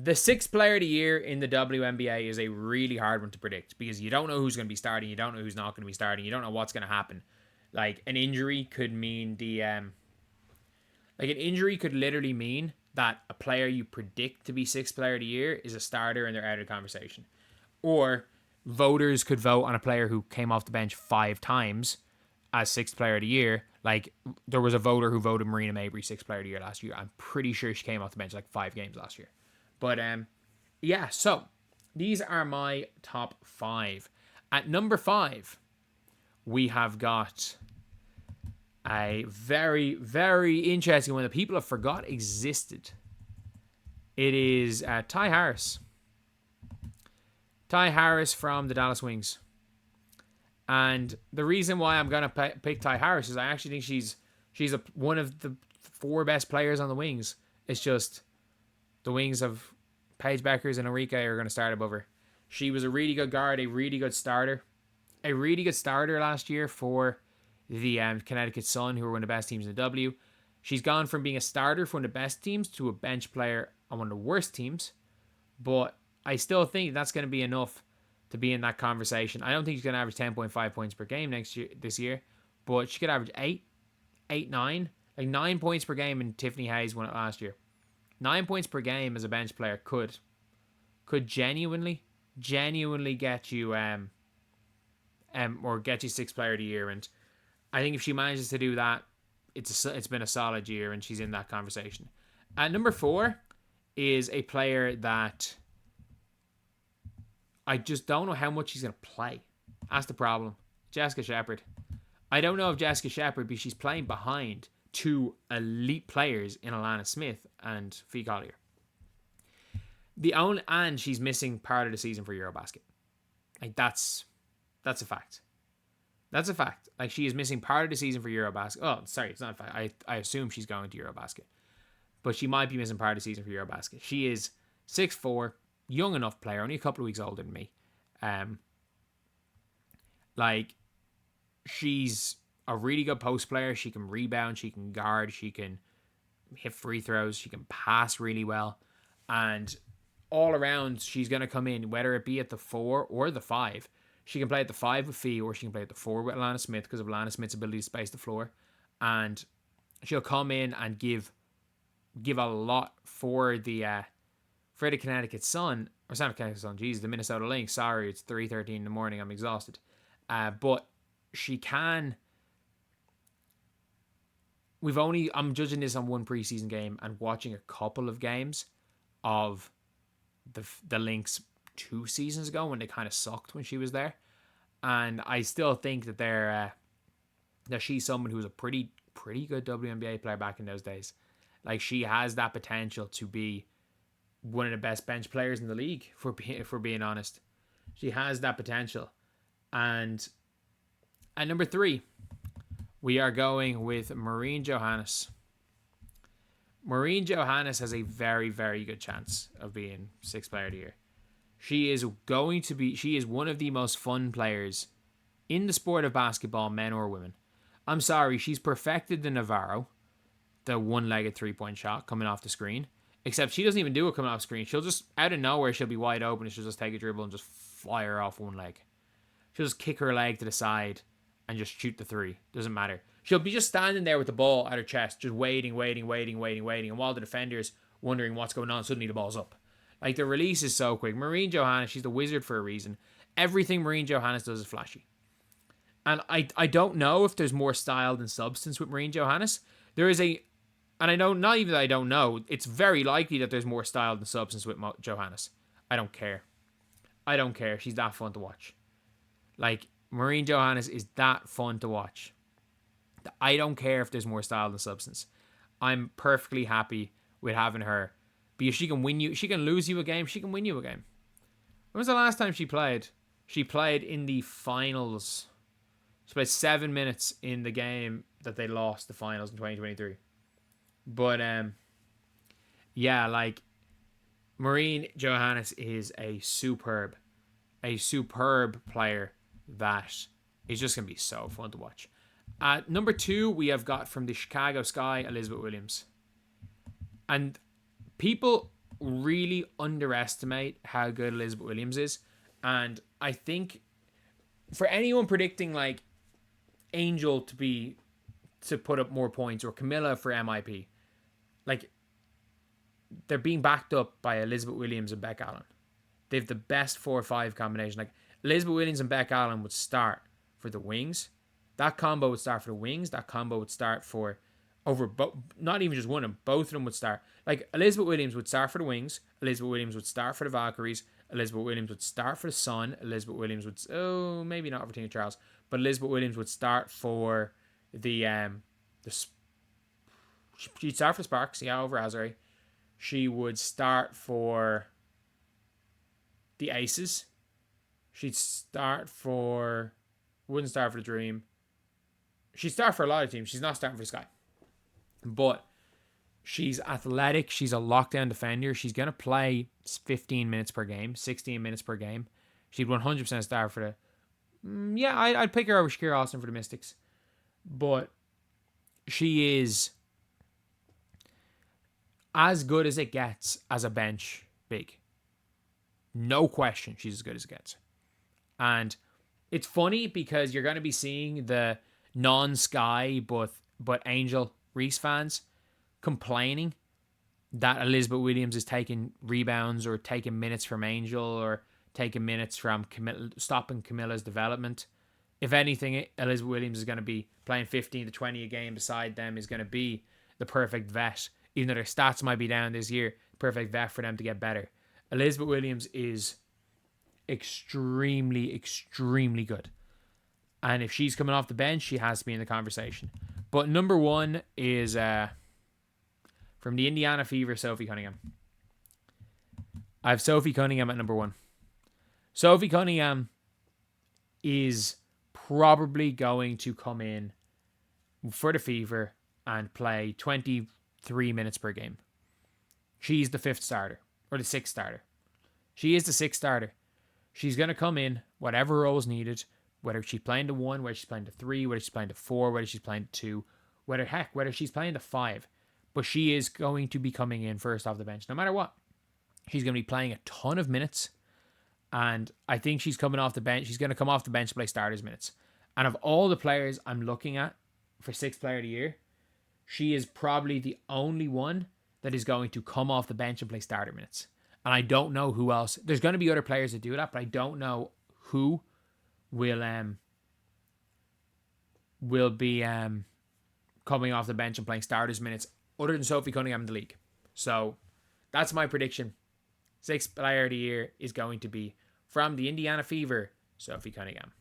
The sixth player of the year in the WNBA is a really hard one to predict because you don't know who's going to be starting, you don't know who's not going to be starting, you don't know what's going to happen. Like an injury could mean like an injury could literally mean that a player you predict to be sixth player of the year is a starter and they're out of the conversation. Or voters could vote on a player who came off the bench 5 times as sixth player of the year. Like there was a voter who voted Marina Mabry sixth player of the year last year. I'm pretty sure she came off the bench like 5 games last year. But yeah, so these are my top 5. At number 5, we have got a very, very interesting one that people have forgot existed. It is Ty Harris. Ty Harris from the Dallas Wings. And the reason why I'm going to pick Ty Harris is I actually think she's one of the 4 best players on the Wings. It's just the Wings of Paige Bueckers and Enrique are going to start above her. She was a really good guard, a really good starter. A really good starter last year for the Connecticut Sun, who were one of the best teams in the W. She's gone from being a starter for one of the best teams to a bench player on one of the worst teams. But I still think that's going to be enough to be in that conversation. I don't think she's going to average 10.5 points per game this year, but she could average 8, 9. Like 9 points per game, and Tiffany Hayes won it last year. 9 points per game as a bench player could genuinely get you or get you sixth player of the year. And I think if she manages to do that, it's been a solid year and she's in that conversation. At number 4 is a player that I just don't know how much she's going to play. That's the problem. Jessica Shepard. I don't know if Jessica Shepard, because she's playing behind 2 elite players in Alana Smith and Fee Collier. And she's missing part of the season for Eurobasket. Like that's a fact. That's a fact. Like she is missing part of the season for Eurobasket. Oh, sorry, it's not a fact. I assume she's going to Eurobasket. But she might be missing part of the season for Eurobasket. She is 6'4", young enough player, only a couple of weeks older than me. Like she's a really good post player. She can rebound, she can guard, she can hit free throws, she can pass really well. And all around, she's going to come in, whether it be at the 4 or the 5. She can play at the 5 with Fee, or she can play at the 4 with Alana Smith because of Alana Smith's ability to space the floor. And she'll come in and give a lot for the Connecticut Sun, or it's not Connecticut Sun, the Minnesota Lynx. Sorry, it's 3:13 in the morning. I'm exhausted. But she can. I'm judging this on one preseason game and watching a couple of games of the Lynx 2 seasons ago when they kind of sucked when she was there, and I still think that that she's someone who was a pretty good WNBA player back in those days. Like she has that potential to be one of the best bench players in the league. If we're being honest, she has that potential. And at number 3, we are going with Maureen Johannès. Maureen Johannès has a very, very good chance of being 6th player of the year. She is one of the most fun players in the sport of basketball, men or women. I'm sorry, she's perfected the Navarro, the one-legged 3-point shot coming off the screen. Except she doesn't even do it coming off screen. She'll just, out of nowhere, she'll be wide open and she'll just take a dribble and just fire off one leg. She'll just kick her leg to the side and just shoot the 3. Doesn't matter. She'll be just standing there with the ball at her chest, just waiting. And while the defender's wondering what's going on, suddenly the ball's up. Like, the release is so quick. Maureen Johannès, she's the wizard for a reason. Everything Maureen Johannès does is flashy. And I don't know if there's more style than substance with Maureen Johannès. There is and I know, not even that I don't know, it's very likely that there's more style than substance with Johannès. I don't care. She's that fun to watch. Like, Maureen Johannès is that fun to watch. I don't care if there's more style than substance. I'm perfectly happy with having her. Because she can lose you a game, she can win you a game. When was the last time she played? She played in the finals. She played 7 minutes in the game that they lost the finals in 2023. But, yeah, like, Maureen Johannès is a superb player that is just going to be so fun to watch. At number 2, we have got from the Chicago Sky, Elizabeth Williams. And people really underestimate how good Elizabeth Williams is. And I think for anyone predicting like Angel to put up more points or Camilla for MIP, like they're being backed up by Elizabeth Williams and Beck Allen. They have the best 4-5 combination. Like Elizabeth Williams and Beck Allen would start for the wings. That combo would start for the wings. That combo would start for not even just one of them. Both of them would start. Like Elizabeth Williams would start for the wings. Elizabeth Williams would start for the Valkyries. Elizabeth Williams would start for the Sun. Elizabeth Williams would maybe not for Tina Charles, but Elizabeth Williams would start for she'd start for Sparks, over Azari. She would start for the Aces. She'd wouldn't start for the Dream. She'd start for a lot of teams. She's not starting for Sky. But she's athletic. She's a lockdown defender. She's going to play 15 minutes per game, 16 minutes per game. She'd 100% start for the... I'd pick her over Shakira Austin for the Mystics. But she is as good as it gets as a bench big. No question, she's as good as it gets. And it's funny because you're going to be seeing the non-Sky but Angel Reese fans complaining that Elizabeth Williams is taking rebounds or taking minutes from Angel or taking minutes from stopping Camilla's development. If anything, Elizabeth Williams is going to be playing 15 to 20 a game beside them, is going to be the perfect vet. Even though their stats might be down this year, perfect vet for them to get better. Elizabeth Williams is extremely, extremely good. And if she's coming off the bench, she has to be in the conversation. But number one is from the Indiana Fever, Sophie Cunningham. I have Sophie Cunningham at number one. Sophie Cunningham is probably going to come in for the Fever and play 23 minutes per game. She's the fifth starter, or the sixth starter. She is the sixth starter. She's going to come in, whatever role is needed, whether she's playing the 1, whether she's playing the 3, whether she's playing the 4, whether she's playing the 2, whether she's playing the 5. But she is going to be coming in first off the bench, no matter what. She's going to be playing a ton of minutes. And I think she's coming off the bench. She's going to come off the bench to play starters minutes. And of all the players I'm looking at for 6th player of the year, she is probably the only one that is going to come off the bench and play starter minutes. And I don't know who else. There's going to be other players that do that, but I don't know who will be coming off the bench and playing starters minutes other than Sophie Cunningham in the league. So that's my prediction. 6th player of the year is going to be from the Indiana Fever, Sophie Cunningham.